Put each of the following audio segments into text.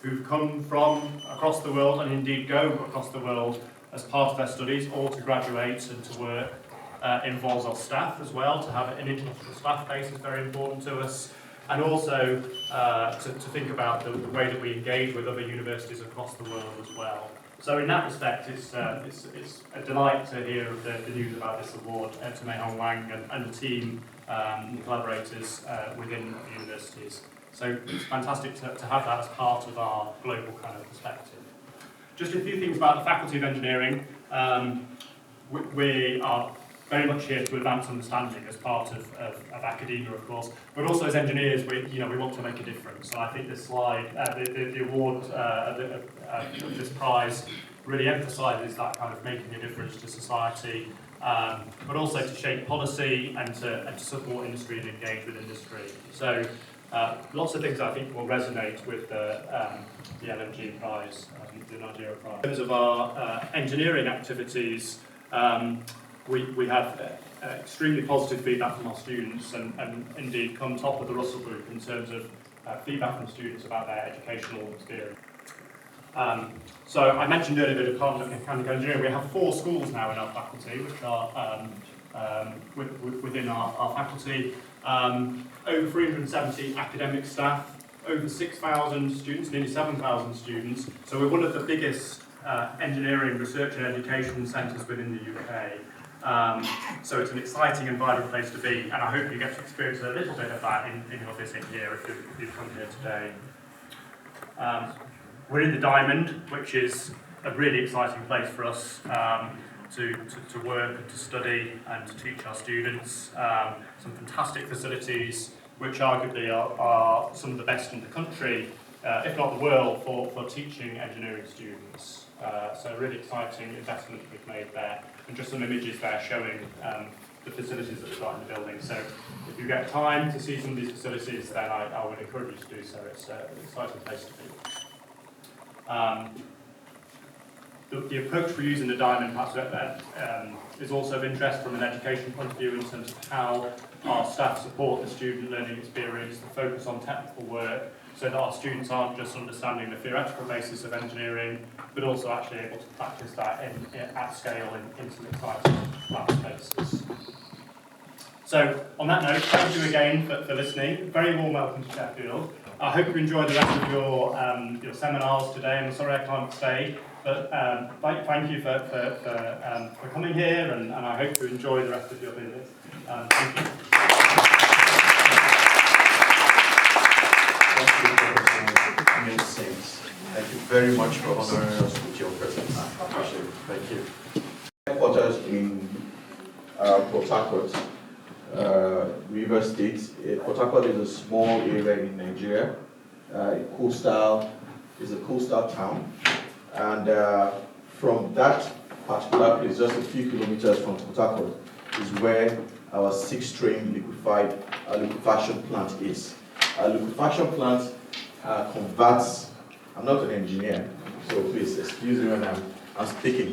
who've come from across the world and indeed go across the world as part of their studies or to graduate and to work. Involves our staff as well. To have an international staff base is very important to us, and also to think about the way that we engage with other universities across the world as well. So in that respect, it's a delight to hear of the news about this award to Mei Hong Wang and the team and collaborators within the universities. So it's fantastic to have that as part of our global kind of perspective. Just a few things about the Faculty of Engineering. We are very much here to advance understanding as part of academia, of course, but also as engineers, we want to make a difference. So I think this slide, the award, this prize, really emphasises that kind of making a difference to society, but also to shape policy and to support industry and engage with industry. So lots of things I think will resonate with the NLNG prize, the Nigeria prize. In terms of our engineering activities, we have extremely positive feedback from our students and indeed come top of the Russell Group in terms of feedback from students about their educational experience. So I mentioned earlier the Department of Mechanical Engineering. We have 4 schools now in our faculty, which are within our faculty. Over 370 academic staff, over 6,000 students, nearly 7,000 students. So we're one of the biggest engineering research and education centres within the UK. So it's an exciting and vibrant place to be, and I hope you get to experience a little bit of that in your visit here if you've come here today. We're in the Diamond, which is a really exciting place for us to work and to study and to teach our students. Some fantastic facilities, which arguably are some of the best in the country, if not the world, for teaching engineering students. So a really exciting investment we've made there, and just some images there showing the facilities that we've got in the building. So if you get time to see some of these facilities, then I would encourage you to do so. It's an exciting place to be. The approach we use in the Diamond is also of interest from an education point of view in terms of how our staff support the student learning experience, the focus on technical work, so that our students aren't just understanding the theoretical basis of engineering, but also actually able to practice that at scale in some exciting lab spaces. So, on that note, thank you again for listening. Very warm welcome to Sheffield. I hope you enjoyed the rest of your seminars today. I'm sorry I can't stay, but thank you for coming here, and I hope you enjoy the rest of your visit. Thank you. Makes sense. Thank you very much for honoring us with your presence. I appreciate it. Thank you. Headquarters in Port Harcourt, River State. Port Harcourt is a small area in Nigeria. It's a coastal town, and from that particular place, just a few kilometers from Port Harcourt, is where our 6-train liquefaction plant is. Our liquefaction plant converts, I'm not an engineer, so please excuse me when I'm speaking,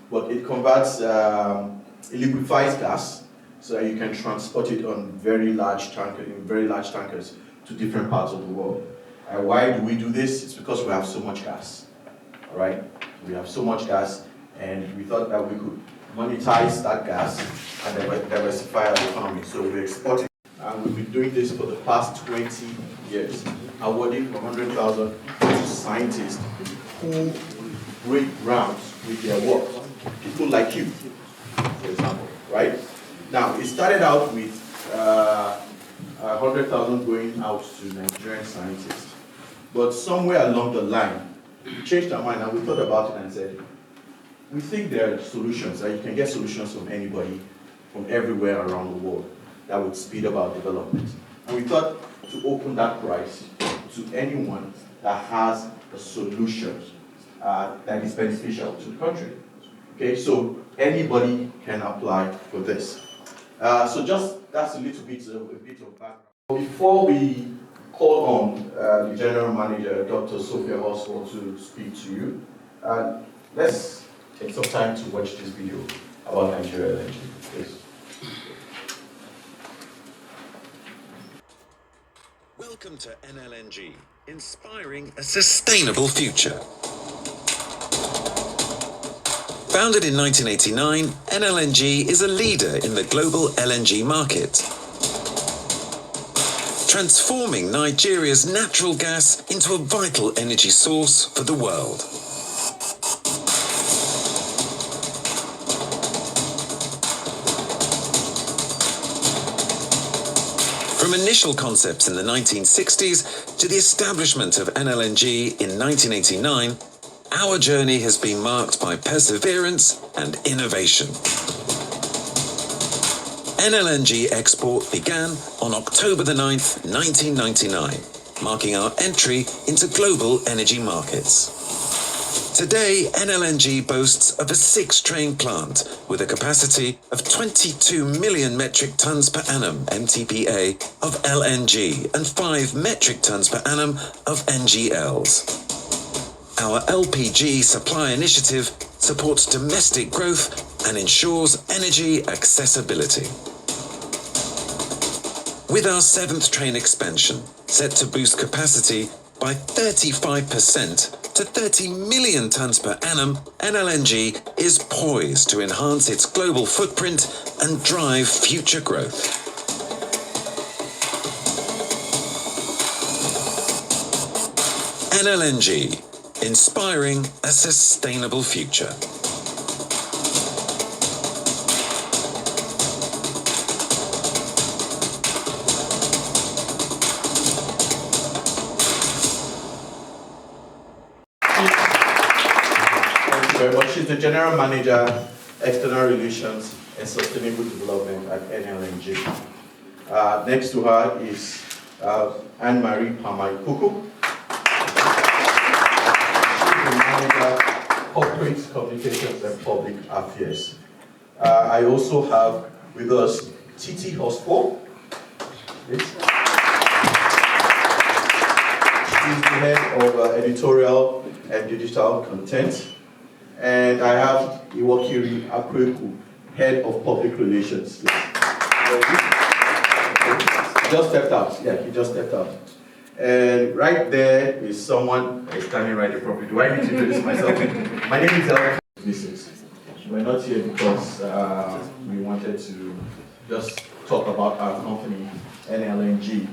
but it converts, it liquefies gas so that you can transport it on very large tankers to different parts of the world. Why do we do this? It's because we have so much gas, all right? We have so much gas, and we thought that we could monetize that gas and diversify our economy, so we export it. And we've been doing this for the past 20 years, awarding 100,000 to scientists who break grounds with their work. People like you, for example, right? Now, it started out with 100,000 going out to Nigerian scientists. But somewhere along the line, we changed our mind and we thought about it and said, we think there are solutions, that you can get solutions from anybody, from everywhere around the world, that would speed up our development. And we thought to open that prize to anyone that has a solution that is beneficial to the country. Okay, so anybody can apply for this. So just that's a little bit of background. Before we call on the General Manager, Dr. Sophia Oswald, to speak to you, let's take some time to watch this video about Nigeria NLNG, please. Welcome to NLNG, inspiring a sustainable future. Founded in 1989, NLNG is a leader in the global LNG market, transforming Nigeria's natural gas into a vital energy source for the world. From initial concepts in the 1960s to the establishment of NLNG in 1989, our journey has been marked by perseverance and innovation. NLNG export began on October the 9th, 1999, marking our entry into global energy markets. Today, NLNG boasts of a 6-train plant with a capacity of 22 million metric tons per annum MTPA of LNG and 5 metric tons per annum of NGLs. Our LPG supply initiative supports domestic growth and ensures energy accessibility. With our 7th train expansion, set to boost capacity by 35% to 30 million tons per annum, NLNG is poised to enhance its global footprint and drive future growth. NLNG, inspiring a sustainable future. Very much. She's the General Manager, External Relations and Sustainable Development at NLNG. Next to her is Anne-Marie Pamaikuku. She's the Manager, Corporate Communications and Public Affairs. I also have with us Titi Hospo. She's the Head of Editorial and Digital Content. And I have Iwakiri Akweku, Head of Public Relations. He just stepped out. Yeah, he just stepped out. And right there is someone standing right in front of me. Do I need to introduce myself? My name is Elka. We're not here because we wanted to just talk about our company, NLNG.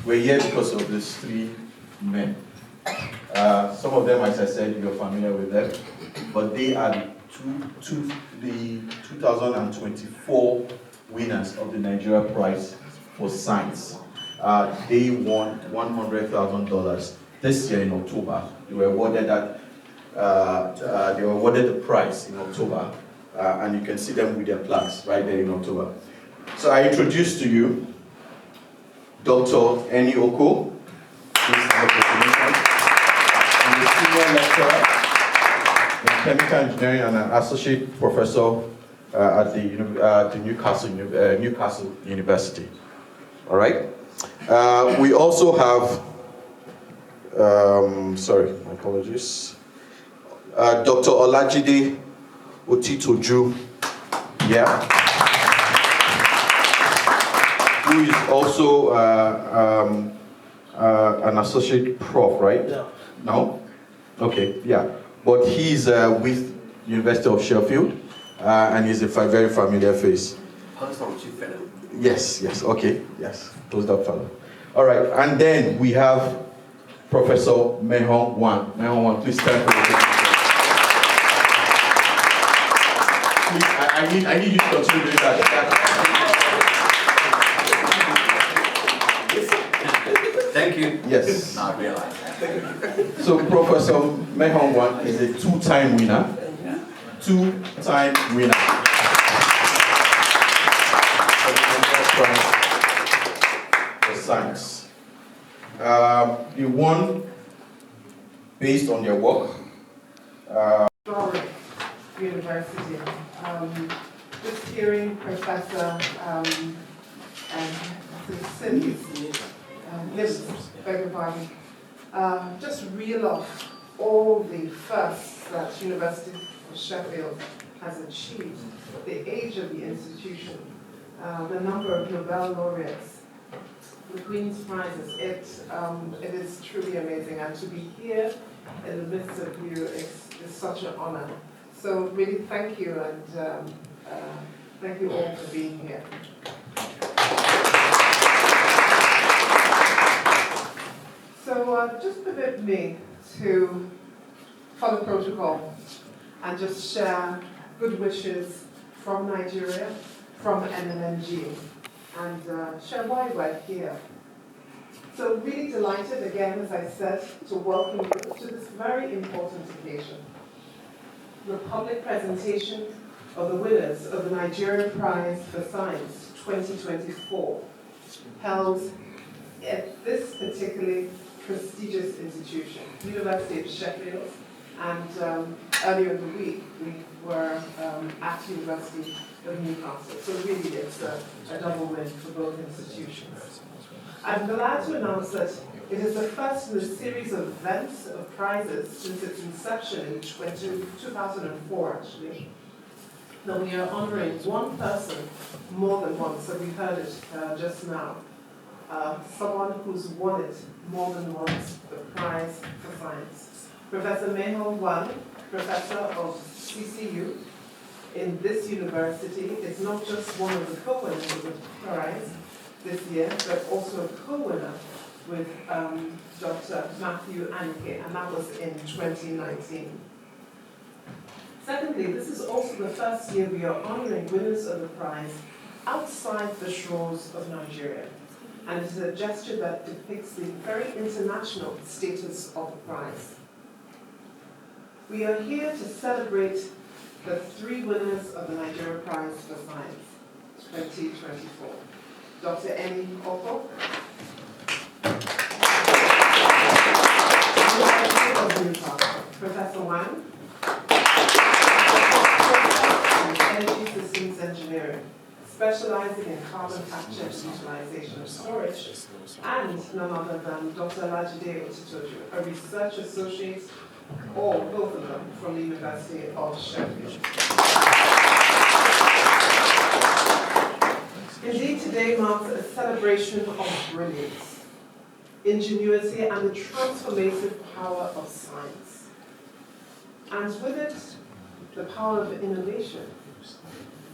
We're here because of these 3 men. Some of them, as I said, you're familiar with them. But they are the 2024 winners of the Nigeria Prize for Science. They won $100,000 this year in October. They were awarded the prize in October, and you can see them with their plaques right there in October. So I introduce to you Dr. Eni Oko, and the senior lecturer in chemical engineering and an associate professor at the Newcastle University. All right. We also have, sorry, my apologies, Dr. Olajide Otitoju, yeah, who is also an associate prof, right? Yeah. No? Okay, yeah. But he's with University of Sheffield, and he's a very familiar face. Postdoctoral fellow. Yes, okay, yes, postdoc fellow. All right, and then we have Professor Mehong Wan. Mehong Wan, please stand for the Please, I need you to continue doing that. Thank you. Yes. Now I realize. So Professor Mehong Wan is a 2-time winner. 2-time winner. For science. They won based on their work. University. Just hearing Professor and just reel off all the firsts that University of Sheffield has achieved, the age of the institution, the number of Nobel laureates, the Queen's Prizes. It is truly amazing, and to be here in the midst of you is such an honor. So really thank you, and thank you all for being here. So just permit me to follow protocol and just share good wishes from Nigeria, from NLNG, and share why we're here. So really delighted again, as I said, to welcome you to this very important occasion. The public presentation of the winners of the Nigerian Prize for Science 2024, held at this particularly prestigious institution, University of Sheffield, and earlier in the week we were at University of Newcastle. So really it's a double win for both institutions. I'm glad to announce that it is the first in a series of events of prizes since its inception in 2004 actually, that we are honoring one person more than once. So we heard it just now. Someone who's won it more than once, the prize for science. Professor Mehul Wan, professor of CCU in this university, is not just one of the co-winners of the prize this year, but also a co-winner with Dr. Matthew Anke, and that was in 2019. Secondly, this is also the first year we are honoring winners of the prize outside the shores of Nigeria, and it is a gesture that depicts the very international status of the prize. We are here to celebrate the 3 winners of the Nigeria Prize for Science 2024. Dr. Eni Oko, Professor Wang, Energy Systems Engineering, specializing in carbon capture and utilization of storage, and none other than Dr. Lajide Otitoju, a research associate, or both of them, from the University of Sheffield. Indeed, today marks a celebration of brilliance, ingenuity, and the transformative power of science. And with it, the power of innovation.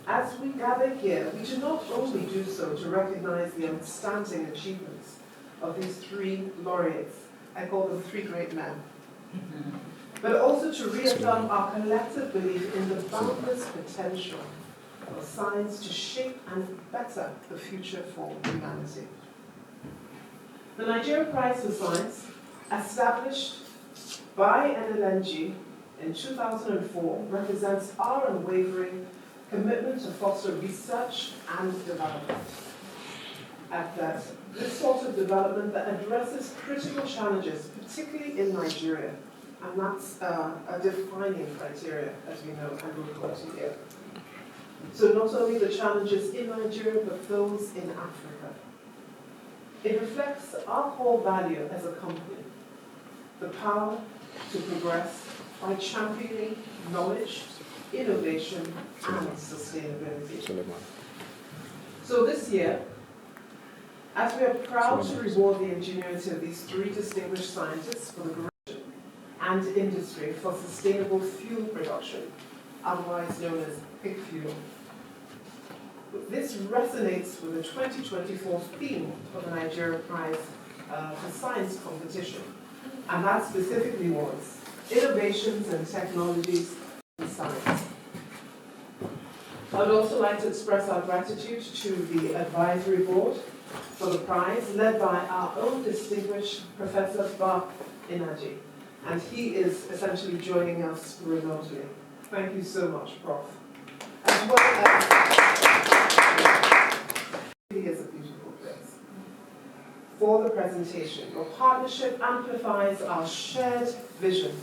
As we gather here, we do not only do so to recognize the outstanding achievements of these 3 laureates, I call them 3 great men, but also to reaffirm our collective belief in the boundless potential of science to shape and better the future for humanity. The Nigeria Prize for Science, established by NLNG in 2004, represents our unwavering commitment to foster research and development. At that, this sort of development that addresses critical challenges, particularly in Nigeria, and that's a defining criteria, as we know, and we'll go to here. So not only the challenges in Nigeria, but those in Africa. It reflects our core value as a company, the power to progress by championing knowledge, innovation, and sustainability. So this year, as we are proud to reward the ingenuity of these 3 distinguished scientists for the growth and industry for sustainable fuel production, otherwise known as pig fuel. This resonates with the 2024 theme of the Nigeria Prize for Science competition, and that specifically was Innovations and Technologies in Science. I would also like to express our gratitude to the advisory board for the prize, led by our own distinguished Professor Bach Inaji, and he is essentially joining us remotely. Thank you so much, Prof. As well as, it is a beautiful place. For the presentation, your partnership amplifies our shared vision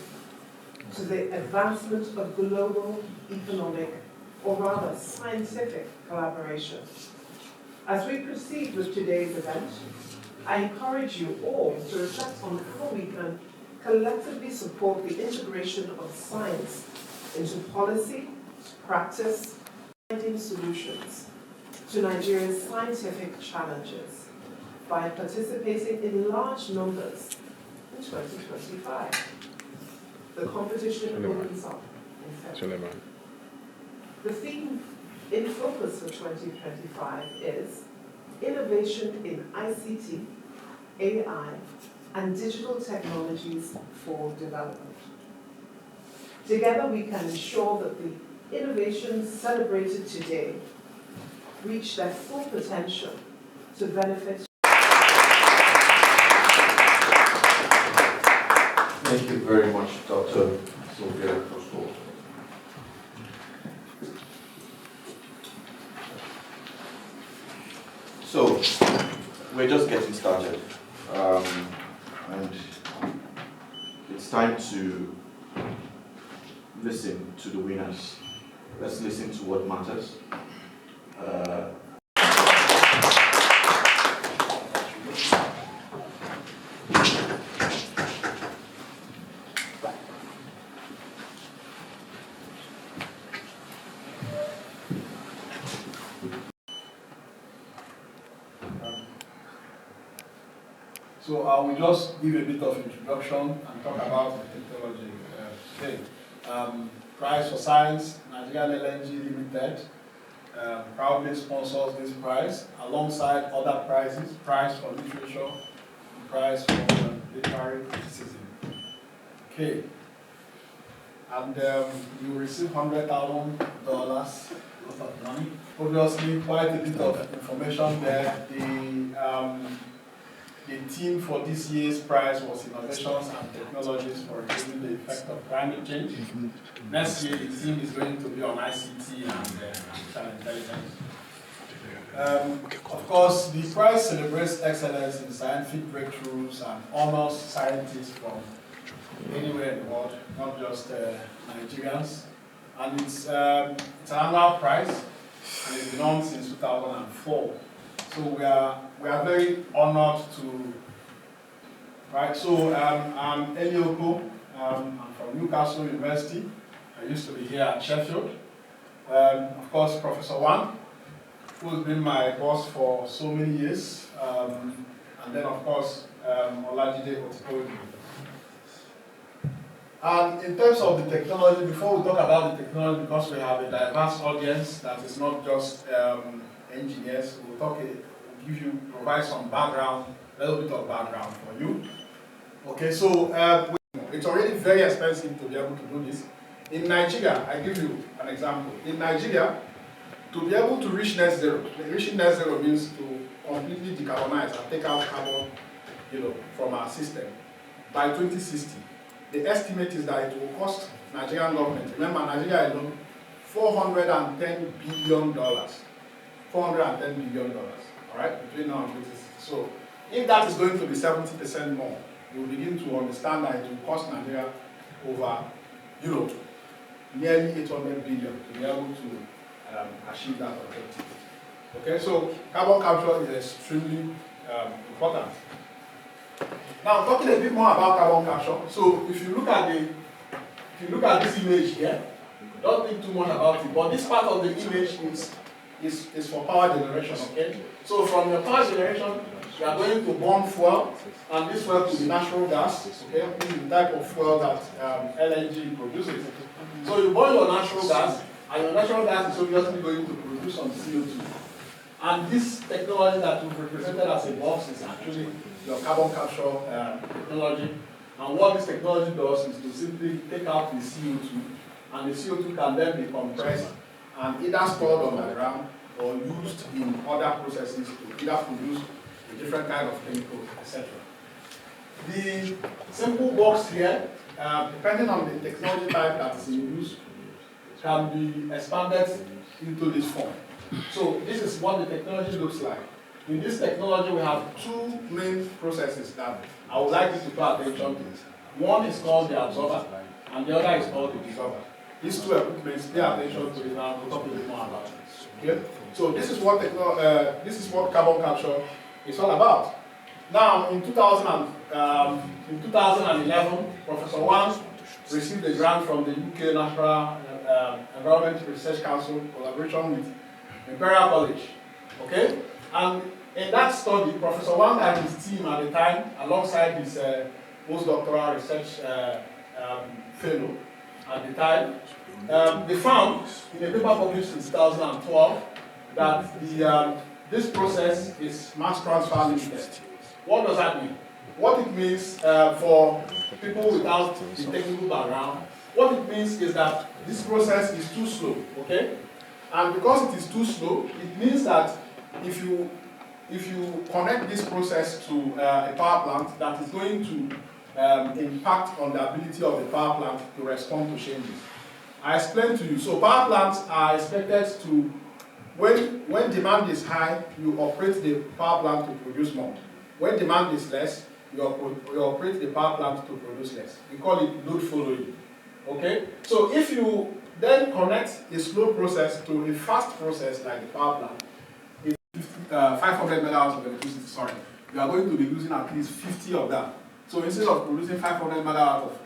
to the advancement of global economic, or rather scientific, collaboration. As we proceed with today's event, I encourage you all to reflect on how we can collectively support the integration of science into policy, practice, and finding solutions to Nigeria's scientific challenges. by participating in large numbers in 2025. The competition opens up in February. The theme in focus for 2025 is innovation in ICT, AI, and digital technologies for development. Together we can ensure that the innovations celebrated today reach their full potential to benefit. Thank you very much, Dr. Sylvia Cosgrove. So, we're just getting started, and it's time to listen to the winners. Let's listen to what matters. So I will just give a bit of introduction and talk about the technology today. Prize for Science, Nigerian NLNG Limited, proudly sponsors this prize alongside other prizes, prize for literature, and prize for literary criticism. Okay. And you will receive $100,000 worth of money. Obviously, quite a bit of information there. The theme for this year's prize was Innovations and Technologies for Reducing the Effect of Climate Change. Next year, the theme is going to be on ICT and artificial intelligence. Of course, the prize celebrates excellence in scientific breakthroughs and honors scientists from anywhere in the world, not just Nigerians. And it's an annual prize, and it's been on since 2004. So we are very honored to, right? So I'm Elioko. I'm from Newcastle University. I used to be here at Sheffield. Of course, Professor Wan, who's been my boss for so many years. And then, of course, Olajide Otitoju. And in terms of the technology, before we talk about the technology, because we have a diverse audience that is not just engineers, we'll provide some background, a little bit of background for you. Okay, so it's already very expensive to be able to do this. In Nigeria, I give you an example. In Nigeria, to be able to reach net zero, reaching net zero means to completely decarbonize and take out carbon, from our system by 2060. The estimate is that it will cost Nigerian government, remember Nigeria alone, $410 billion. $410 billion. All right, between now and 2060. So, if that is going to be 70% more, you will begin to understand that it will cost Nigeria over nearly 800 billion to be able to achieve that objective. Okay, so carbon capture is extremely important. Now, talking a bit more about carbon capture. So, if you look at this image here, don't think too much about it. But this part of the image is for power generation, okay? So from your power generation, you are going to burn fuel, and this fuel will be natural gas, okay? This is the type of fuel that NLNG produces. So you burn your natural gas, and your natural gas is obviously going to produce some CO2. And this technology that we've represented as a box is actually your carbon capture technology. And what this technology does is to simply take out the CO2, and the CO2 can then be compressed and either stored on the ground or used in other processes to either produce a different kind of chemical, etc. The simple box here, depending on the technology type that is in use, can be expanded into this form. So this is what the technology looks like. In this technology, we have two main processes that I would like you to pay attention to. One is called the absorber, and the other is called the dissolver. These two equipments, pay attention to it now. We'll talk a bit more about it. Okay? So this is what carbon capture is all about. Now, in 2011, Professor Wan received a grant from the UK National Environment Research Council, collaboration with Imperial College. Okay? And in that study, Professor Wang and his team at the time, alongside his postdoctoral research fellow at the time, they found in a paper published in 2012 that this process is mass transfer limited. What does that mean? What it means for people without the technical background, what it means is that this process is too slow, okay? And because it is too slow, it means that if you connect this process to a power plant, that is going to impact on the ability of the power plant to respond to changes. I explained to you, so power plants are expected to, when demand is high, you operate the power plant to produce more. When demand is less, you operate the power plant to produce less. We call it load following. Okay? So if you then connect a slow process to a fast process like the power plant, 500 megawatts of electricity, sorry, you are going to be using at least 50 of that. So instead of producing 500 megawatts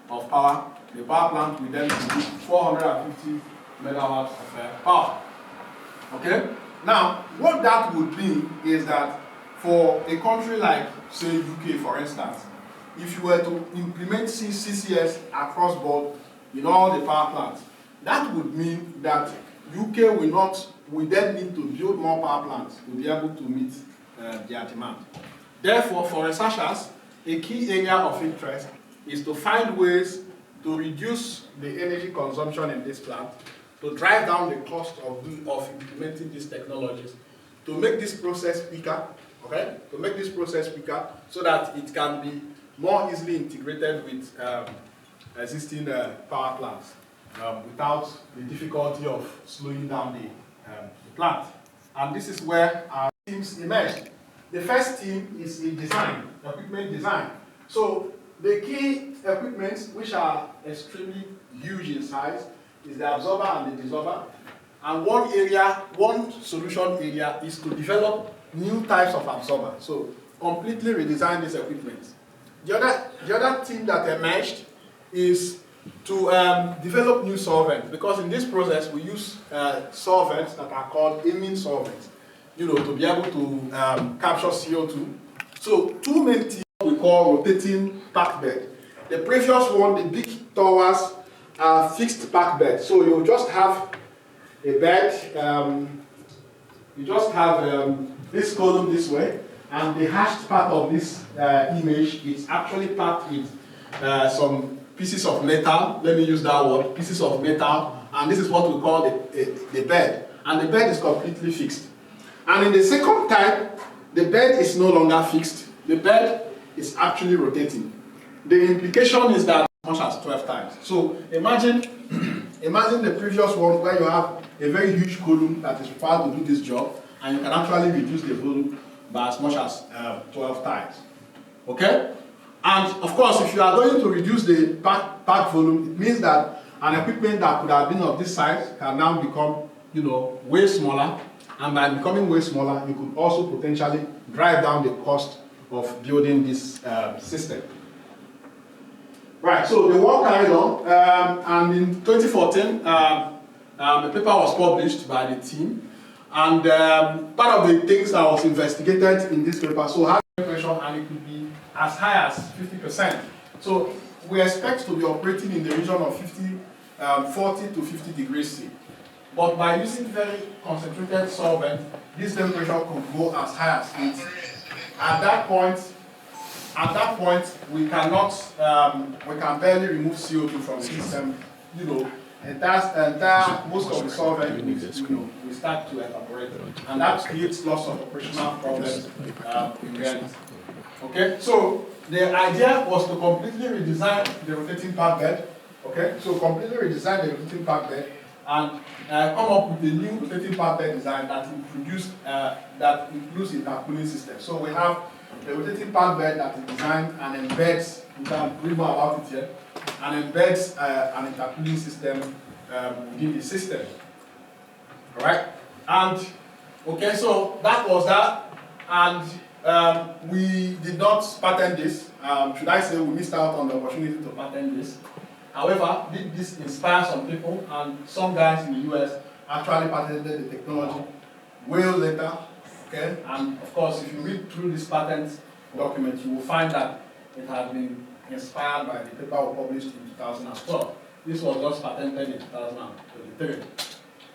of power, the power plant will then produce 450 megawatts of power. Okay? Now, what that would mean is that for a country like, say, UK, for instance, if you were to implement CCS across board in all the power plants, that would mean that UK will then need to build more power plants to be able to meet their demand. Therefore, for researchers, a key area of interest is to find ways to reduce the energy consumption in this plant, to drive down the cost of implementing these technologies, to make this process quicker, okay? To make this process quicker so that it can be more easily integrated with existing power plants without the difficulty of slowing down the plant. And this is where our teams emerged. The first team is in design, equipment design. So the key equipments, which are extremely huge in size, is the absorber and the dissolver. And one solution area is to develop new types of absorber. So completely redesign this equipment. The other team that emerged is to develop new solvents, because in this process we use solvents that are called amine solvents, to be able to capture CO2. So two main teams we call rotating pack bed. The previous one, the big towers, are fixed pack bed. So you just have a bed, you just have this column this way, and the hashed part of this image is actually packed with some pieces of metal, let me use that word, pieces of metal, and this is what we call the bed. And the bed is completely fixed. And in the second type, the bed is no longer fixed. The bed is actually rotating. The implication is that as much as 12 times. So imagine the previous one where you have a very huge column that is required to do this job, and you can actually reduce the volume by as much as 12 times. Okay? And of course, if you are going to reduce the pack volume, it means that an equipment that could have been of this size can now become, way smaller. And by becoming way smaller, you could also potentially drive down the cost of building this system. Right, so the work carried on, and in 2014, a paper was published by the team, and part of the things that was investigated in this paper, so high temperature, and it could be as high as 50%. So we expect to be operating in the region of 40 to 50 degrees C. But by using very concentrated solvent, this temperature could go as high as 80. At that point, we can barely remove CO2 from the system. Most of the solvent we start to evaporate, and that creates lots of operational problems in reality. Okay, so the idea was to completely redesign the rotating pack bed. Okay, so completely redesign the rotating pack bed and come up with a new rotating pack bed design that includes intercooling system. So we have a rotating pack bed that is designed and embeds, you can read more about it here, and embeds an intercooling system within the system. Alright? And okay, so that was that, and we did not patent this. Should I say we missed out on the opportunity to patent this? However, did this inspire some people, and some guys in the US actually patented the technology way later, Okay, and of course, if you read through this patent document, you will find that it has been inspired by the paper we published in 2012. This was just patented in 2023.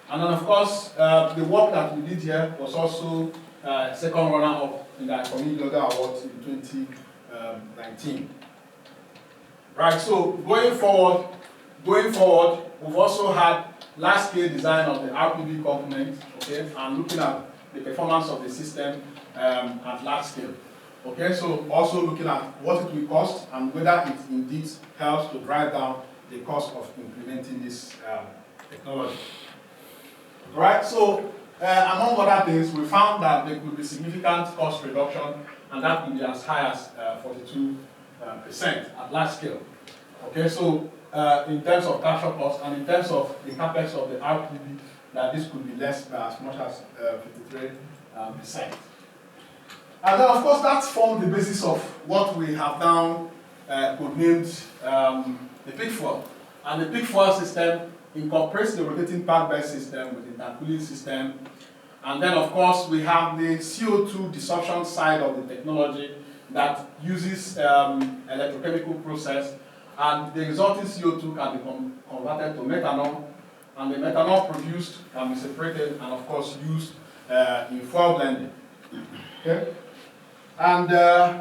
And then, of course, the work that we did here was also second runner-up in the Community Logger Awards in 2019. Right, so going forward, we've also had large-scale design of the RPB component, okay, and looking at the performance of the system at large scale. Okay, so also looking at what it will cost and whether it indeed helps to drive down the cost of implementing this technology. Right, so among other things, we found that there could be significant cost reduction, and that could be as high as 42% at large scale. Okay, so in terms of capture cost and in terms of the capex of the RPB, that this could be less by as much as 53%. And then, of course, that formed the basis of what we have now codenamed the peak fuel. And the peak fuel system incorporates the rotating pack bed system with the intercooling system. And then, of course, we have the CO2 desorption side of the technology that uses electrochemical process, and the resulting CO2 can be converted to methanol, and the methanol produced can be separated and, of course, used in fuel blending. Okay? And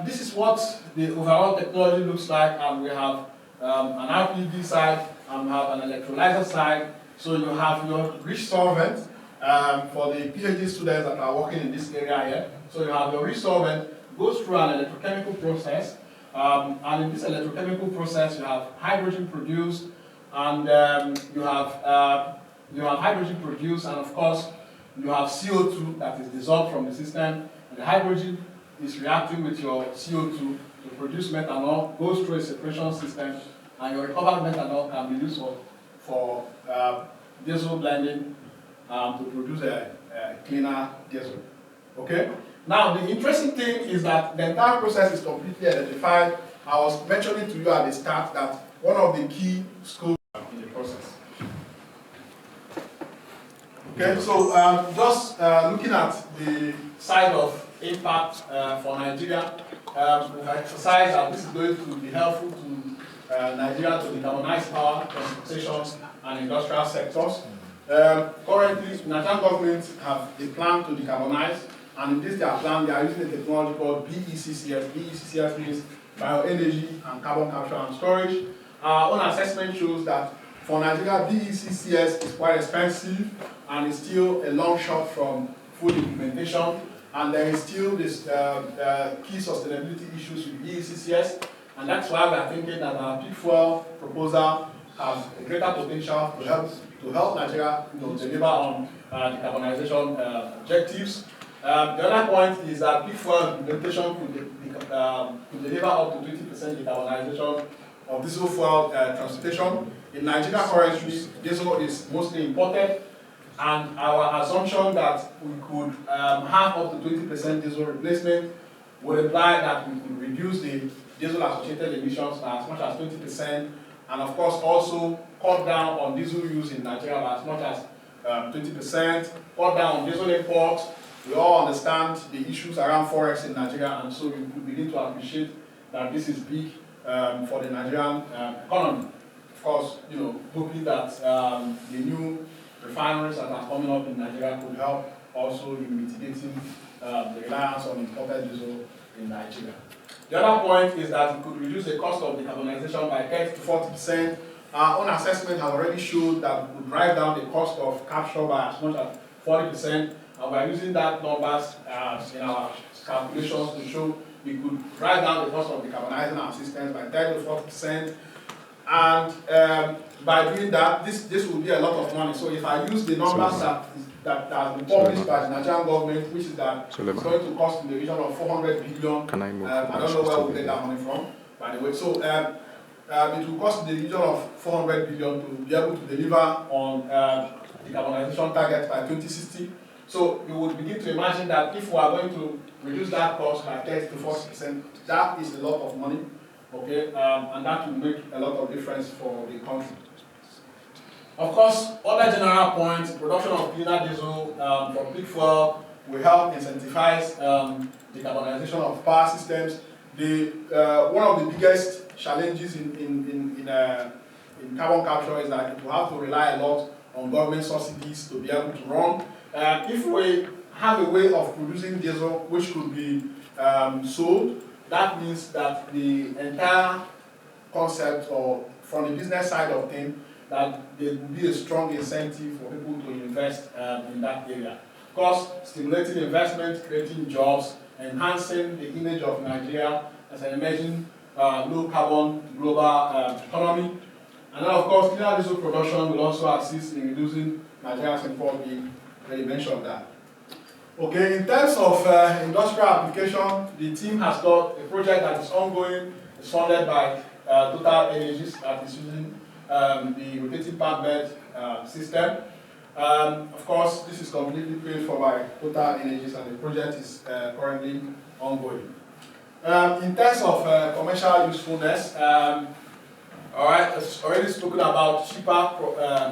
this is what the overall technology looks like, and we have an RPD side and we have an electrolyzer side. So you have your rich solvent for the PhD students that are working in this area here. So you have your rich solvent, goes through an electrochemical process, and in this electrochemical process you have hydrogen produced, and you have hydrogen produced, and of course you have CO2 that is dissolved from the system, and the hydrogen is reacting with your CO2 to produce methanol, goes through a separation system, and your recovered methanol can be used for diesel blending to produce a cleaner diesel. Okay? Now, the interesting thing is that the entire process is completely electrified. I was mentioning to you at the start that one of the key scopes in the process. Okay, so just looking at the side of impact for Nigeria, we've emphasized that this is going to be helpful to Nigeria to decarbonize power, transportation, and industrial sectors. Currently, the Nigerian government have a plan to decarbonize, and in this their plan, they are using a technology called BECCS. BECCS means bioenergy and carbon capture and storage. Our own assessment shows that for Nigeria, BECCS is quite expensive and is still a long shot from full implementation. And there is still this key sustainability issues with BECCS, and that's why we are thinking that our peak fuel proposal has a greater potential to help Nigeria deliver on decarbonization objectives. The other point is that peak fuel implementation could deliver up to 20% decarbonization of diesel fuel transportation. In Nigeria currently, diesel is mostly imported, and our assumption that we could have up to 20% diesel replacement would imply that we could reduce the diesel-associated emissions by as much as 20%, and of course also cut down on diesel use in Nigeria by as much as 20%, cut down on diesel imports. We all understand the issues around forex in Nigeria, and so we begin to appreciate that this is big for the Nigerian economy. Of course, hoping that the new refineries that are coming up in Nigeria could help also in mitigating the reliance on imported diesel in Nigeria. The other point is that we could reduce the cost of decarbonization by 30 to 40%. Our own assessment has already showed that we could drive down the cost of capture by as much as 40%, and we're using that numbers in our calculations to show we could drive down the cost of decarbonizing our systems by 30 to 40%. And by doing that, this will be a lot of money. So if I use the numbers that have been published by the Nigerian government, which is that it's going to cost in the region of 400 billion. I don't know where we'll get that money from, by the way. So it will cost in the region of 400 billion to be able to deliver on decarbonization targets by 2060. So you would begin to imagine that if we are going to reduce that cost by 30 to 40%, that is a lot of money. Okay, and that will make a lot of difference for the country. Of course, other general points, production of cleaner diesel from peak fuel will help incentivize the decarbonization of power systems. One of the biggest challenges in carbon capture is that it will have to rely a lot on government subsidies to be able to run. If we have a way of producing diesel which could be sold, that means that the entire concept, or from the business side of things, that there will be a strong incentive for people to invest in that area. Of course, stimulating investment, creating jobs, enhancing the image of Nigeria as an emerging low carbon global economy. And then of course, cleaner diesel production will also assist in reducing Nigeria's import bill. You mentioned that. Okay, in terms of industrial application, the team has got a project that is ongoing. It's funded by Total Energies, that is using the rotating pump bed system. Of course, this is completely paid for by Total Energies, and the project is currently ongoing. In terms of commercial usefulness, all right, it's already spoken about cheaper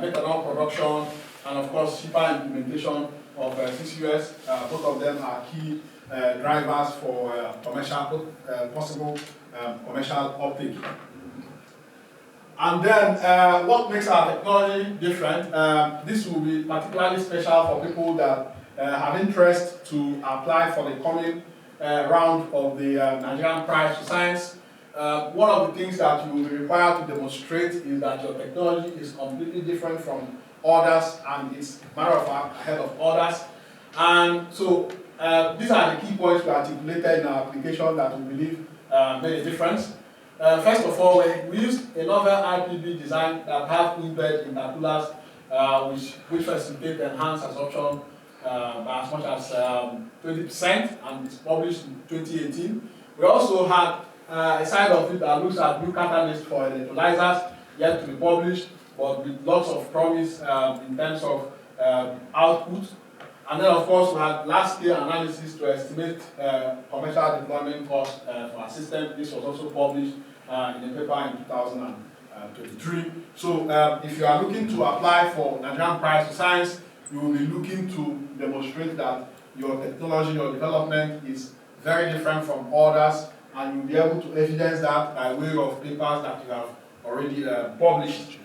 methanol production and of course cheaper implementation of CCUS. Both of them are key drivers for possible commercial uptake. And then what makes our technology different? This will be particularly special for people that have interest to apply for the coming round of the Nigerian Prize for Science. One of the things that you will be required to demonstrate is that your technology is completely different from others, and it's matter of fact ahead of others. And so these are the key points we articulated in our application that we believe made a difference. First of all, we used a novel IPB design that have embed intercoolers which facilitate enhanced absorption by as much as 20%, and it's published in 2018. We also had a side of it that looks at new catalysts for electrolyzers, yet to be published, but with lots of promise in terms of output. And then of course we had last year analysis to estimate commercial deployment cost for our system. This was also published in a paper in 2023. So if you are looking to apply for Nigerian Prize for Science, you will be looking to demonstrate that your technology, your development is very different from others, and you'll be able to evidence that by way of papers that you have already published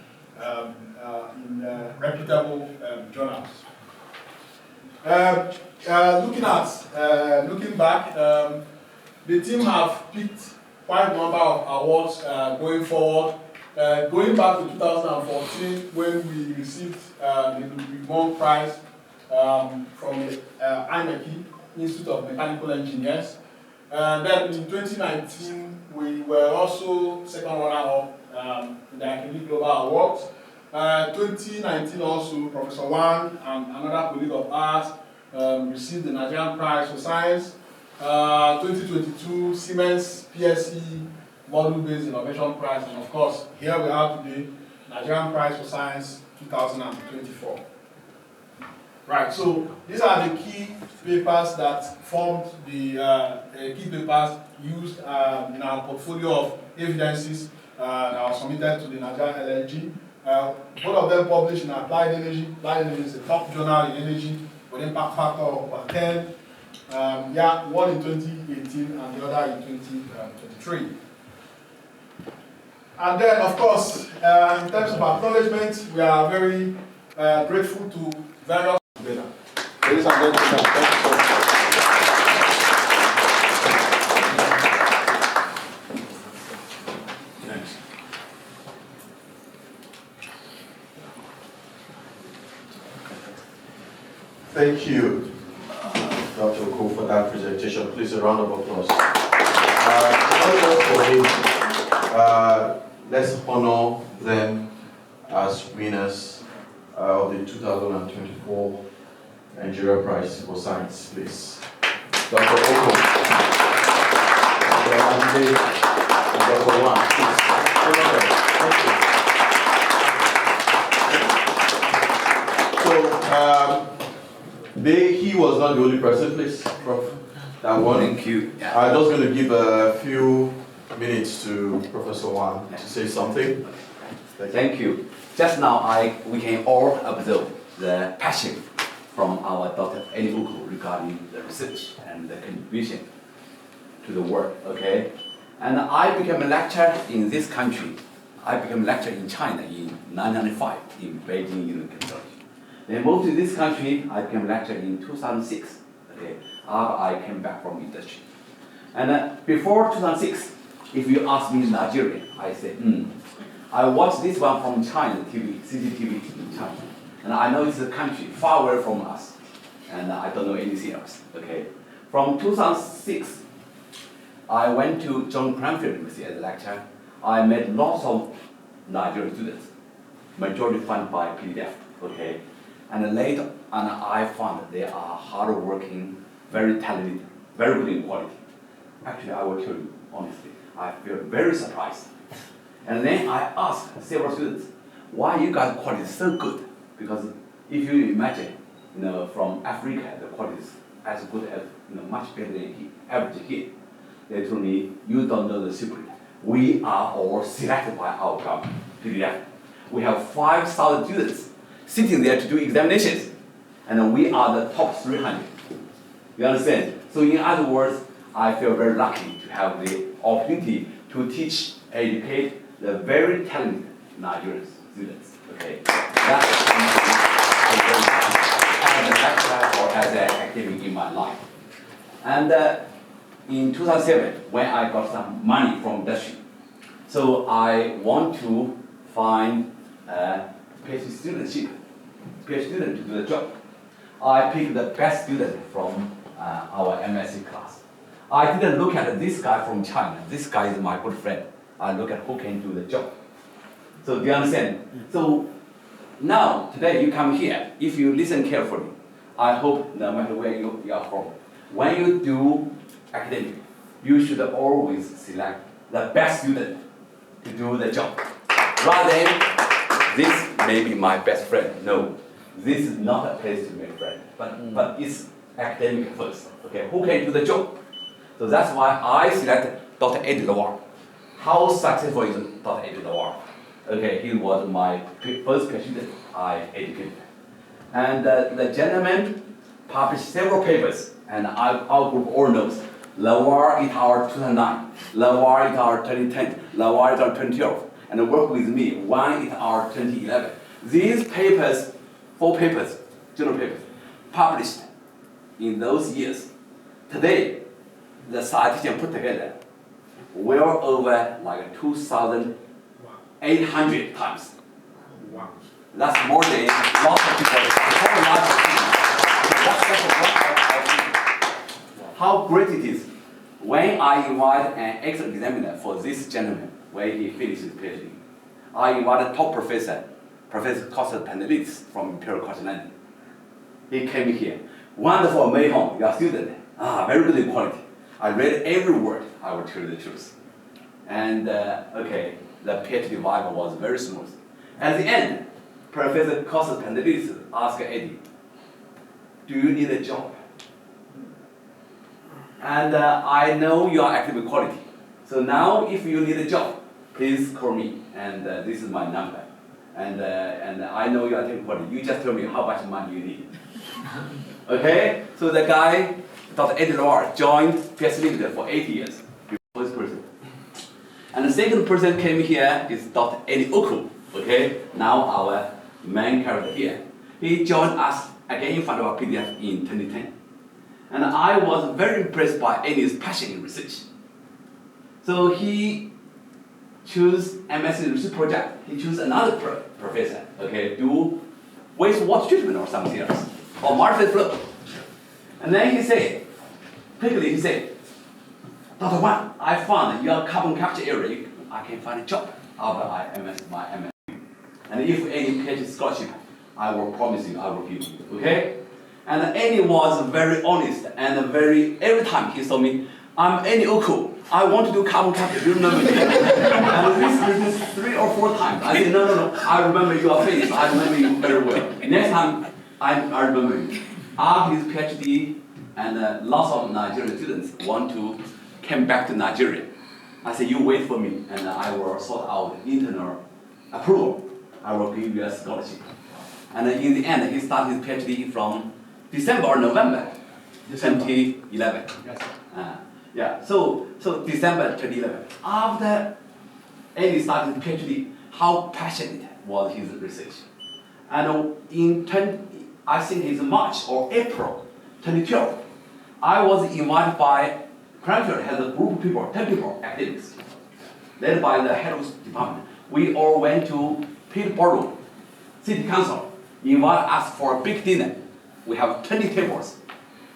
in reputable journals. Looking back, the team have picked quite a number of awards going forward. Going back to 2014, when we received the Ludwig Prize from the IMECI, Institute of Mechanical Engineers. Then in 2019, we were also second runner-up in the Academic Global Awards. 2019 also, Professor Wang and another colleague of ours received the Nigerian Prize for Science. 2022, Siemens PSE Model-Based Innovation Prize, and of course, here we are today, Nigerian Prize for Science 2024. Right, so these are the key papers that formed the key papers used in our portfolio of evidences that are submitted to the Nigerian NLNG. Both of them published in Applied Energy. Applied Energy is a top journal in energy with impact factor of over 10. One in 2018 and the other in 2023. And then, of course, in terms of acknowledgement, we are very grateful to various. Ladies and gentlemen, thank you so much. Next. Thank you, Dr. Oko, for that presentation. Please, a round of applause. Let's honor them as winners of the 2024 Nigeria Prize for Science, please. Dr. Oko, Dr. Andy, and Dr. Wan, please. Thank you. So, he was not the only person, please, Prof. That won. Thank you. I'm just going to give a few minutes to Professor Wan to say something. Thank you. Just now, we can all observe the passion from our Dr. Eddie Uku regarding the research and the contribution to the world, okay? And I became a lecturer in this country. I became a lecturer in China in 1995 in Beijing University. Then moved to this country, I became a lecturer in 2006, okay? After I came back from industry. And before 2006, if you ask me Nigeria, I say, I watched this one from China TV, CCTV in China. And I know it's a country far away from us. And I don't know anything else, okay? From 2006, I went to John Cranfield University as a lecturer. I met lots of Nigerian students, majority funded by PDF, okay? And later, I found that they are hardworking, very talented, very good in quality. Actually, I will tell you honestly, I feel very surprised. And then I asked several students, why you guys' quality is so good? Because if you imagine, from Africa, the quality is as good as, much better than average here. They told me, you don't know the secret. We are all selected by our government, PDF. We have 5,000 students sitting there to do examinations, and we are the top 300. You understand? So in other words, I feel very lucky to have the opportunity to teach, educate the very talented Nigerian students. Okay, that's as a lecturer or as an academic in my life. And in 2007, when I got some money from industry, so I want to find a PhD student to do the job. I picked the best student from our MSc class. I didn't look at this guy from China. This guy is my good friend. I look at who can do the job. So do you understand? So now, today you come here, if you listen carefully, I hope no matter where you are from, when you do academic, you should always select the best student to do the job. Rather than, this may be my best friend. No, this is not a place to make friends, but it's academic first. Okay, who can do the job? So that's why I selected Dr. Eddie Lawar. How successful is Dr. Eddie Lawar? Okay, he was my first patient I educated. And the gentleman published several papers, and our group all knows. Lawar et al. 2009, Lawar et al. 2010, Lawar et al. 2012, and work with me, Wang et al. 2011. These papers, 4 papers, journal papers, published in those years. Today, the citation put together well over like 2,800 times. Wow. That's more than lots of people. How great it is when I invite an ex-examiner for this gentleman when he finished his PhD. I invited top professor, Professor Costa Pendelis from Imperial College London. He came here. Wonderful, Mayhong, your student. Very good in quality. I read every word, I will tell you the truth. And okay, the PhD vibe was very smooth. At the end, Professor Costa Pendelis asked Eddie, do you need a job? And I know you are academic quality. So now if you need a job, please call me. And this is my number. And I know you are academic quality. You just tell me how much money you need. Okay? So the guy, Dr. Eddie Lawar, joined PS Limited for 8 years. First person. And the second person came here is Dr. Eddie Uku. Okay? Now our main character here. He joined us again funded by PDF in 2010. And I was very impressed by Eddie's passion in research. So he chose MSc research project. He chose another professor, okay, do wastewater treatment or something else, or multi flow. And then he said, quickly he said, Dr. Wang, I found your carbon capture area, I can find a job after my MS. And if any PhD scholarship, I will promise you, I will give you, okay? And Eddie was very honest and every time he told me, I'm Eddie Uku, I want to do carbon capture, do you remember me? And this 3 or 4 times. I said, no, I remember your face, I remember you very well. Next time, I remember you. After his PhD, and lots of Nigerian students want to come back to Nigeria. I said, you wait for me, and I will sort out internal approval. I will give you a scholarship. And in the end, he started his PhD from December or November 2011. Yes. Yeah, so December 2011. After Andy started PhD, how passionate was his research? And I think it's March or April 2012, I was invited by Cranfield has a group of people, 10 people, academics, led by the head of department. We all went to Peterborough City Council, invited us for a big dinner. We have 20 tables.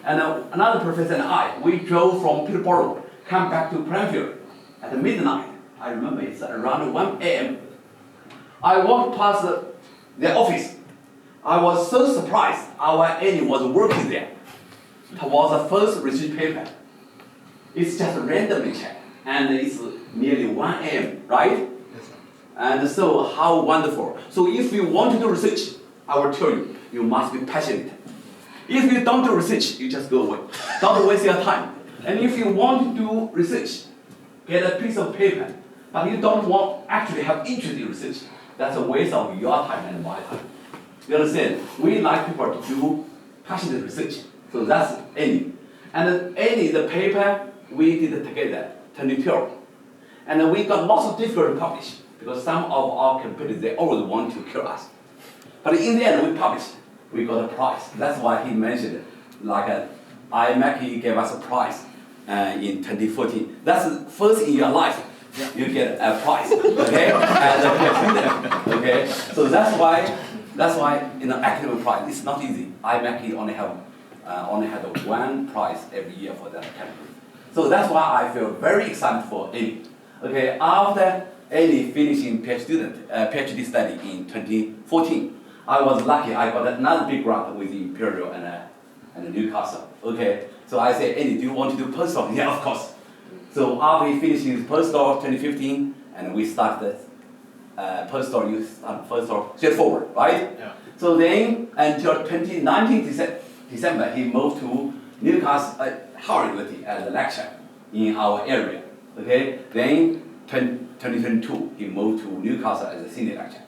And another professor and I, we drove from Peterborough, come back to Cranfield at midnight. I remember it's around 1 a.m. I walked past their office. I was so surprised our Annie was working there. It was the first research paper. It's just randomly checked, and it's nearly 1 a.m., right? Yes, sir. And so how wonderful. So if you want to do research, I will tell you, you must be passionate. If you don't do research, you just go away. Don't waste your time. And if you want to do research, get a piece of paper, but you don't want actually have interest in research, that's a waste of your time and my time. You understand? We like people to do passionate research. So that's Annie. And Annie, the paper we did together, 2012. And we got lots of difficulty to publish because some of our competitors, they always want to kill us. But in the end, we published. We got a prize. That's why he mentioned it. Like IMAC gave us a prize in 2014. That's the first in your life you get a prize, okay? Okay. So that's why academic prize it's not easy. IMAC only had one prize every year for that category. So that's why I feel very excited for Annie. Okay, after Annie finishing PhD study in 2014. I was lucky, I got another big grant with Imperial and Newcastle. Okay, so I said, Andy, do you want to do postdoc? Yeah, of course. So after he finished his postdoc 2015, and we started postdoc, you start postdoc straightforward, right? Yeah. So then, until 2019 December, he moved to Newcastle, Howard University as a lecturer in our area. Okay, then 2022, he moved to Newcastle as a senior lecturer.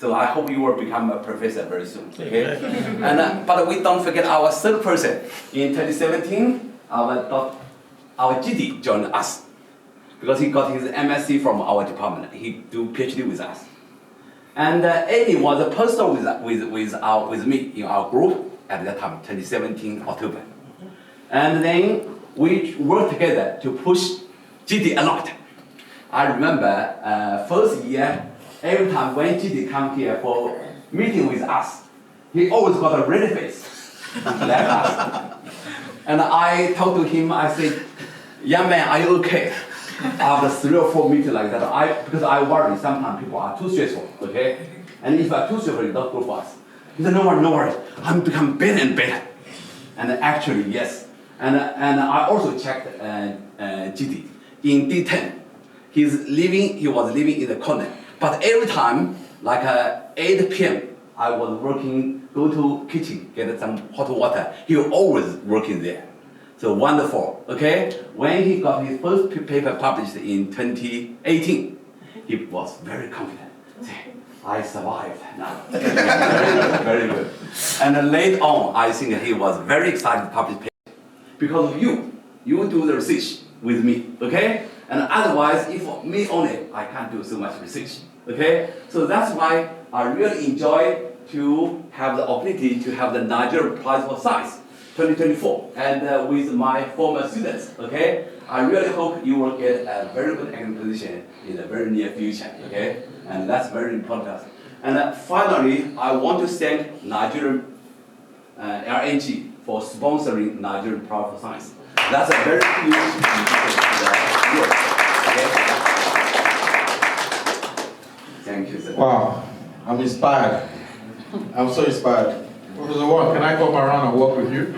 So I hope you will become a professor very soon, okay? And but we don't forget our third person. In 2017, our GD joined us because he got his MSc from our department. He do PhD with us. And Eddie was a postdoc with me in our group at that time, 2017 October. And then we worked together to push GD a lot. I remember first year. Every time when GD come here for meeting with us, he always got a red face, like us. And I talked to him, I said, young man, are you okay? After 3 or 4 meetings like that, because I worry sometimes people are too stressful, okay? And if you are too stressful, it's not good for us. He said, no worry, I'm becoming better and better. And actually, yes. And I also checked GD. In D10, he was living in the corner. But every time, like 8 p.m., I was working, go to kitchen, get some hot water. He was always working there. So wonderful, okay? When he got his first paper published in 2018, he was very confident. I survived now. Very good. And then later on, I think he was very excited to publish paper. Because of you do the research with me, okay? And otherwise, if me only, I can't do so much research. Okay, so that's why I really enjoy to have the opportunity to have the Nigerian Prize for Science 2024 and with my former students. Okay, I really hope you will get a very good academic position in the very near future. Okay, and that's very important. And finally, I want to thank Nigerian NLNG for sponsoring Nigerian Prize for Science. That's a very huge work. Okay? Thank you, sir. Wow, I'm inspired. I'm so inspired. Professor Wang, can I come around and work with you?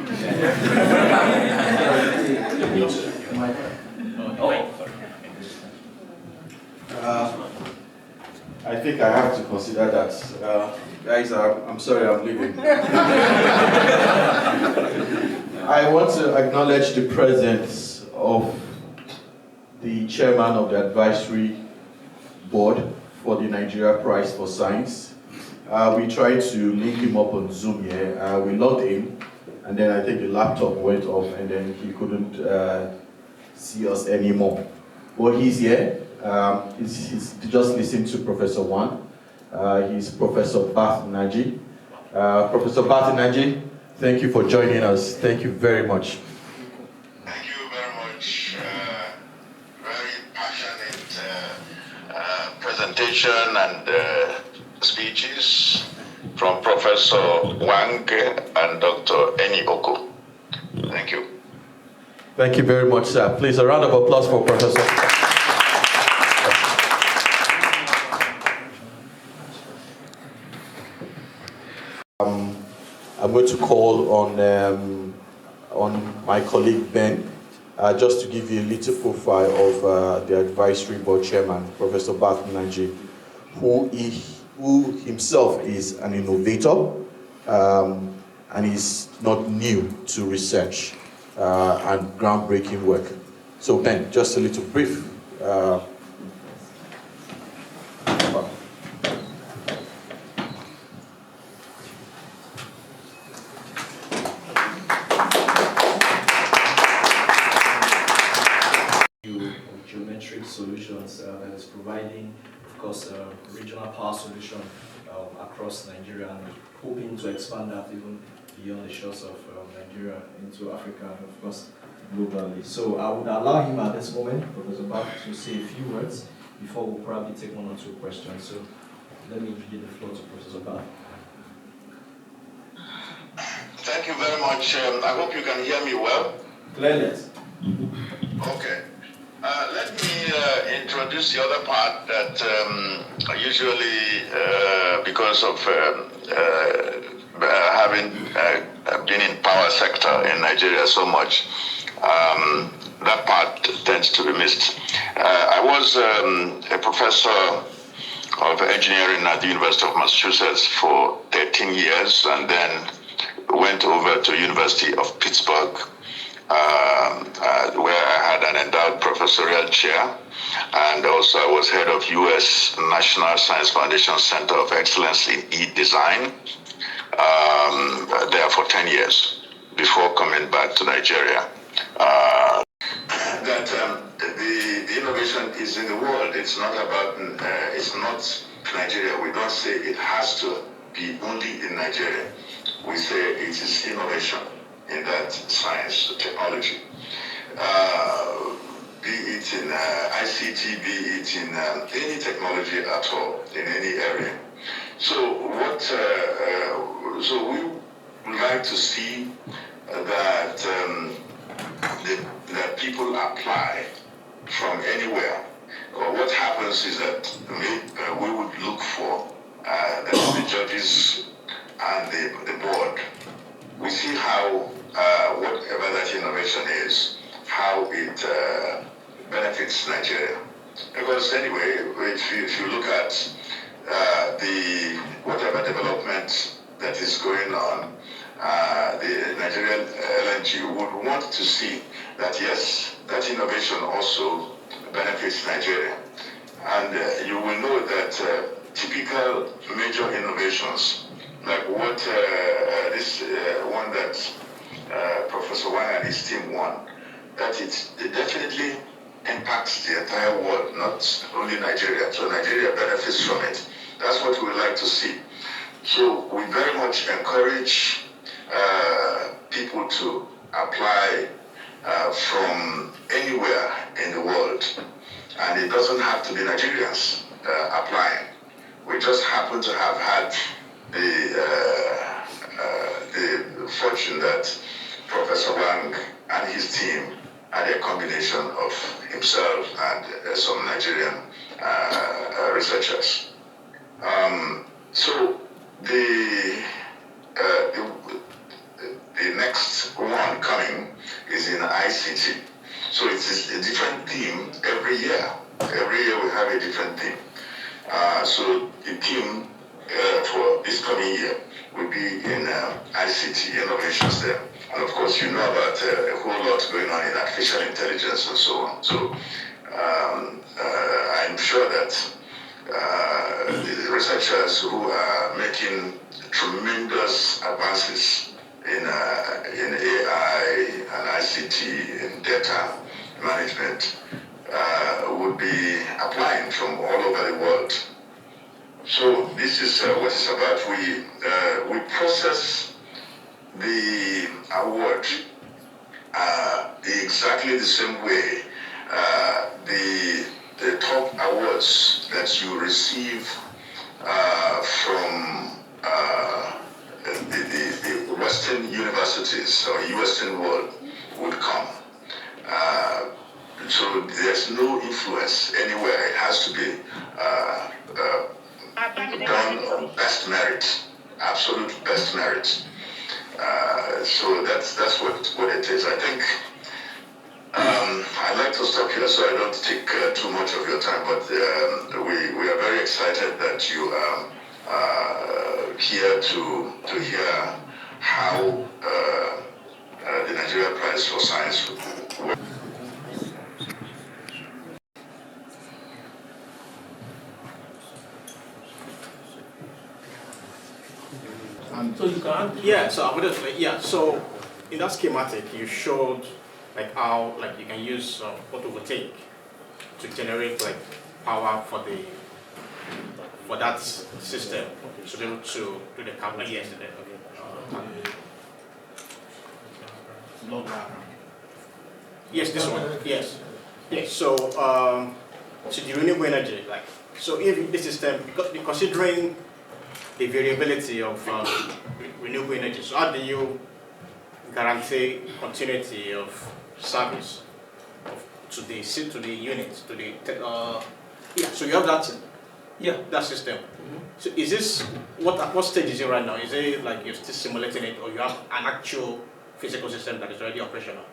I think I have to consider that. Guys, I'm sorry, I'm leaving. I want to acknowledge the presence of the chairman of the advisory board for the Nigeria Prize for Science. We tried to link him up on Zoom here. We logged in, and then I think the laptop went off, and then he couldn't see us anymore. Well, he's here. He's just listened to Professor Wang. He's Professor Bath Naji. Professor Bath Naji, thank you for joining us. Thank you very much. Thank you very much. Very passionate presentation and speeches from Professor Wang and Dr. Eni Oko. Thank you. Thank you very much, sir. Please, a round of applause for Professor. I'm going to call on my colleague Ben, just to give you a little profile of the advisory board chairman, Professor Bath Naji, who himself is an innovator and is not new to research and groundbreaking work. So Ben, just a little brief. Geometric solutions that is providing, of course, regional power solution across Nigeria, and hoping to expand that even beyond the shores of Nigeria into Africa and, of course, globally. So I would allow him at this moment, Professor Bath, to say a few words before we'll probably take one or two questions. So let me give the floor to Professor Bath. Thank you very much. I hope you can hear me well. Clearly. Okay. Let me introduce the other part that usually, because of having been in power sector in Nigeria so much, that part tends to be missed. I was a professor of engineering at the University of Massachusetts for 13 years, and then went over to University of Pittsburgh, where I had an endowed professorial chair, and also I was head of U.S. National Science Foundation Center of Excellence in E-Design, there for 10 years before coming back to Nigeria. The innovation is in the world. It's not about, it's not Nigeria. We don't say it has to be only in Nigeria. We say it is innovation in that science, technology. Be it in ICT, be it in any technology at all, in any area. So so we would like to see that that people apply from anywhere. What happens is that we would look for the judges and the board. We see how whatever that innovation is, how it benefits Nigeria. Because anyway, if you look at whatever development that is going on, the Nigerian NLNG would want to see that yes, that innovation also benefits Nigeria. And you will know that typical major innovations, like what this one that Professor Wang and his team won, that it definitely impacts the entire world, not only Nigeria. So Nigeria benefits from it. That's what we would like to see. So we very much encourage people to apply from anywhere in the world. And it doesn't have to be Nigerians applying. We just happen to have had the fortune that Professor Wang and his team had a combination of himself and some Nigerian researchers. So the next one coming is in ICT. So it is a different theme every year. Every year we have a different theme. So the theme for this coming year will be in ICT, innovations there. And of course, you know about a whole lot going on in artificial intelligence and so on. So I'm sure that the researchers who are making tremendous advances in AI and ICT and data management would be applying from all over the world. So this is what it's about. We process the award exactly the same way the top awards that you receive from the Western universities or Western world would come. So there's no influence anywhere. It has to be done on best merit, absolute best merit. So that's what it is. I think I'd like to stop here so I don't take too much of your time, but we are very excited that you are here to hear how the Nigeria Prize for Science works. So you can. Yeah, so I would just like, yeah, so in that schematic you showed like how like you can use photovoltaic to generate like power for that system to be able to do the carbon yesterday. Yes, this one. Yes. Yes. So so the renewable energy, like so if the system considering the variability of renewable energy. So how do you guarantee continuity of service to the unit, to the yeah? So you have that system. So is this what stage is it right now? Is it like you're still simulating it, or you have an actual physical system that is already operational?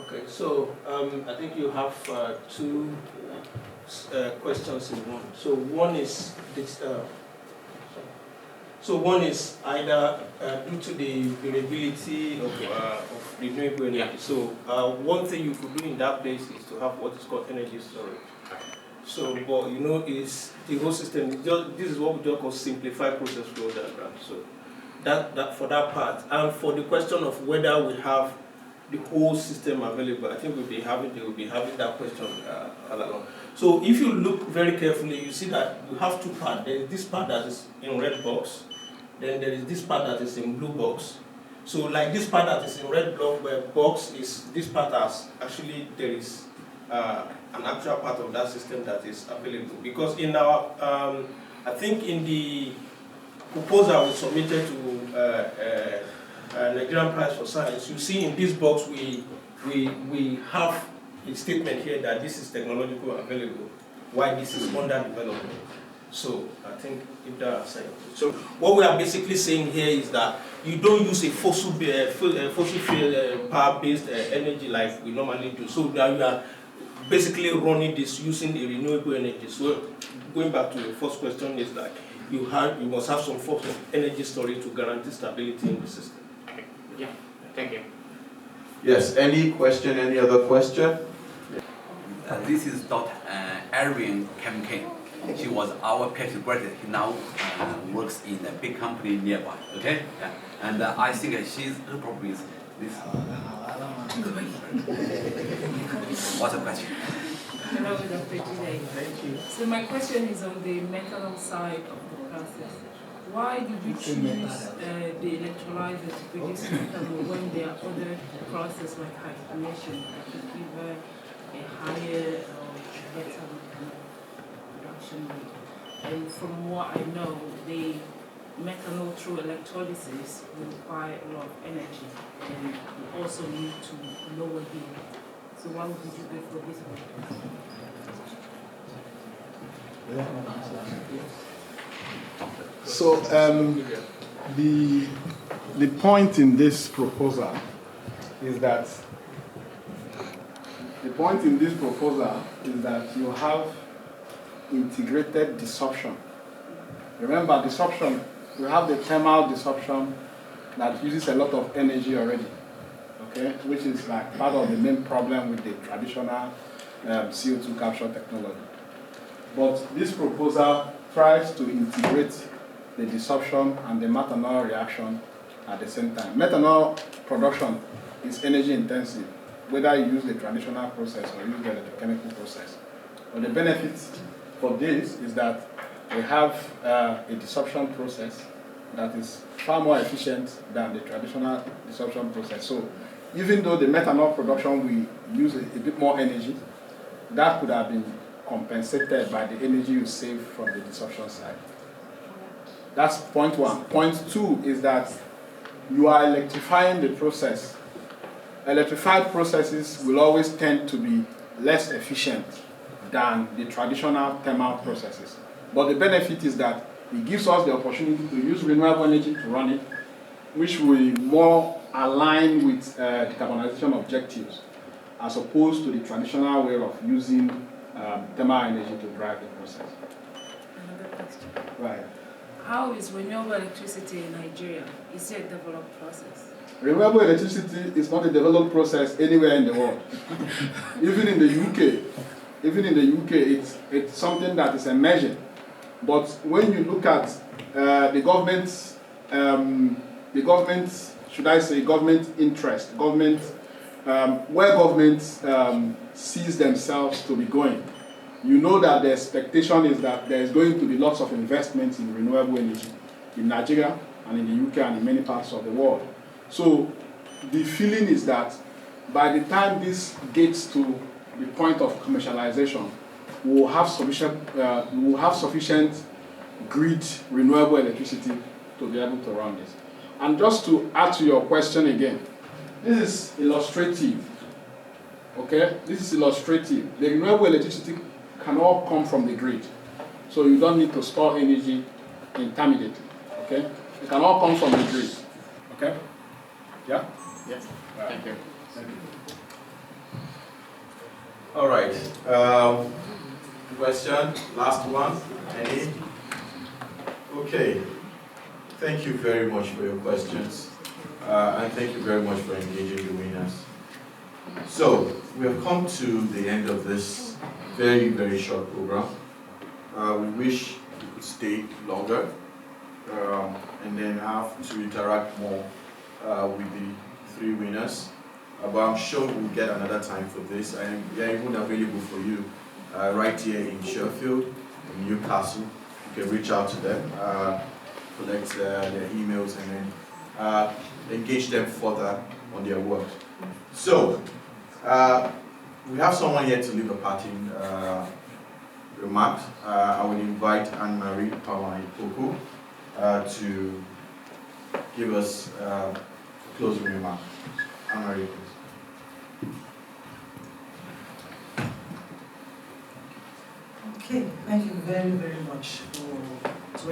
Okay, so I think you have two questions in one. So one is this. So one is either due to the variability of renewable energy. Yeah. So one thing you could do in that place is to have what is called energy storage. So, but you know, is the whole system. This is what we just call simplified process flow diagram. So that for that part, and for the question of whether we have the whole system available, I think they will be having that question all along. So if you look very carefully, you see that you have two parts. There is this part that is in red box, then there is this part that is in blue box. So like this part that is in red box is this part as actually there is an actual part of that system that is available. Because in our, I think in the proposal we submitted to Nigerian Prize for Science, you see in this box we have a statement here that this is technological available, why this is under development. So I think if that aside. So what we are basically saying here is that you don't use a fossil fuel power-based energy like we normally do. So now you are basically running this using a renewable energy. So going back to the first question is that you must have some form of energy storage to guarantee stability in the system. Okay. Yeah. Thank you. Yes, any question, any other question? This is Dr. Arian Kemkin. She was our PhD graduate. He now works in a big company nearby. Okay, yeah. And I think her problem is this. What's the question? Hello, Dr. Jide. Thank you. So my question is on the methanol side of the process. Why did you choose the electrolyzer to produce methanol when there are other processes like hydrogenation that could give a higher or better production rate? And from what I know, the methanol through electrolysis will require a lot of energy and you also need to lower yield. So why would you go for this one? So the point in this proposal is that you have integrated desorption. Remember, desorption, you have the thermal desorption that uses a lot of energy already, okay, which is like part of the main problem with the traditional CO2 capture technology. But this proposal tries to integrate the desorption and the methanol reaction at the same time. Methanol production is energy intensive, whether you use the traditional process or use the electrochemical process. But the benefit for this is that we have a desorption process that is far more efficient than the traditional desorption process. So even though the methanol production we use a bit more energy, that could have been compensated by the energy you save from the desorption side. That's point one. Point two is that you are electrifying the process. Electrified processes will always tend to be less efficient than the traditional thermal processes. But the benefit is that it gives us the opportunity to use renewable energy to run it, which will more align with decarbonization objectives, as opposed to the traditional way of using thermal energy to drive the process. Another question. Right. How is renewable electricity in Nigeria? Is it a developed process? Renewable electricity is not a developed process anywhere in the world. Even in the UK, it's something that is emerging. But when you look at the government, should I say, government interest, where government sees themselves to be going, you know that the expectation is that there is going to be lots of investments in renewable energy in Nigeria and in the UK and in many parts of the world. So the feeling is that by the time this gets to the point of commercialization, we will have sufficient grid renewable electricity to be able to run this. And just to add to your question again, this is illustrative. Okay, this is illustrative. The renewable electricity can all come from the grid, so you don't need to store energy intermediately. Okay, it can all come from the grid. Okay. Yeah? Yes. Thank you. Thank you. All right. Question, last one. Any? Okay. Thank you very much for your questions. And thank you very much for engaging the winners. So, we have come to the end of this very, very short program. We wish you could stay longer and then have to interact more with the three winners. But I'm sure we'll get another time for this. And they're even available for you right here in Sheffield, in Newcastle. You can reach out to them, collect their emails, and then engage them further on their work. So, we have someone here to leave a parting remark. I will invite Anne-Marie Pawai-Poku to give us a closing remark. Anne-Marie, please. Okay, thank you very, very much to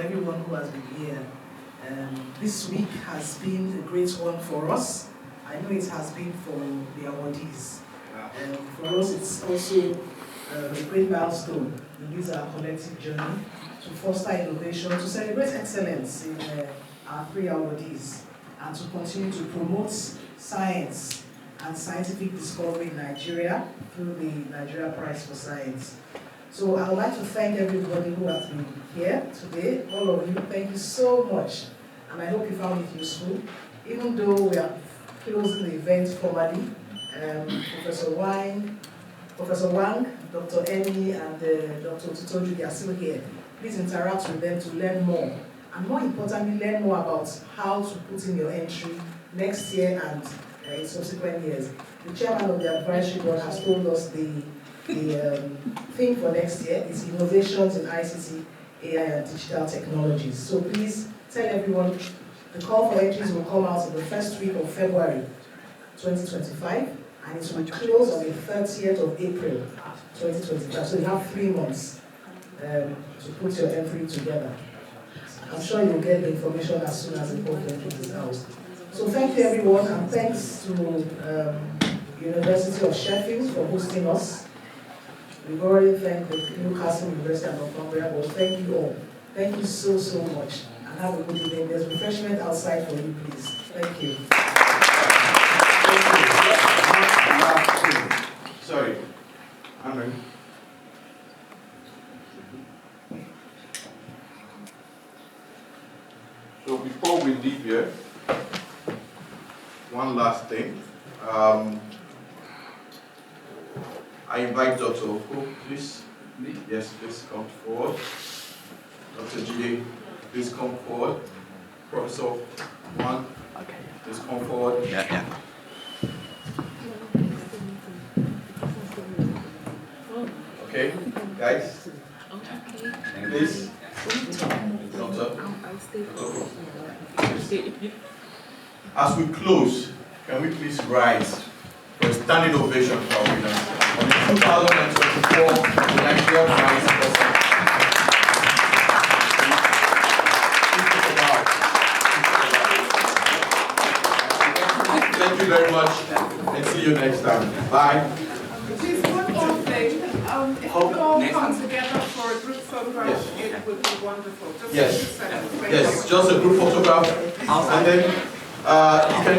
everyone who has been here. This week has been a great one for us. I know it has been for the awardees. For us, it's also a great milestone in this our collective journey to foster innovation, to celebrate excellence in our three awardees, and to continue to promote science and scientific discovery in Nigeria through the Nigeria Prize for Science. So I would like to thank everybody who has been here today, all of you, thank you so much. And I hope you found it useful. Even though we are closing the event formally, Professor Wang, Dr. Emi, and Dr. Tutoju, they are still here. Please interact with them to learn more. And more importantly, learn more about how to put in your entry next year and in subsequent years. The chairman of the advisory board has told us the theme for next year is innovations in ICT, AI, and digital technologies. So please tell everyone the call for entries will come out in the first week of February 2025, and it will close on the 30th of April 2025. So you have 3 months to put your entry together. I'm sure you'll get the information as soon as the call for entries is out. So thank you everyone, and thanks to University of Sheffield for hosting us. We've already thanked the Newcastle University and Northumbria, but thank you all. Thank you so, so much. And have a good evening. There's refreshment outside for you, please. Thank you. Sorry. Amen. So before we leave here, one last thing. I invite Dr. Oko, please. Yes, please come forward. Dr. Jide, please come forward. Professor Juan, please come forward. Yeah. Okay, guys, please. Doctor. As we close, can we please rise for a standing ovation for our winners on the 2024 National Vice President. Thank you very much, and see you next time. Bye. Please, one more thing. If we all come together for a group photograph, it would be wonderful. Just a few seconds. Thank you. Yes, just a group photograph, and then you can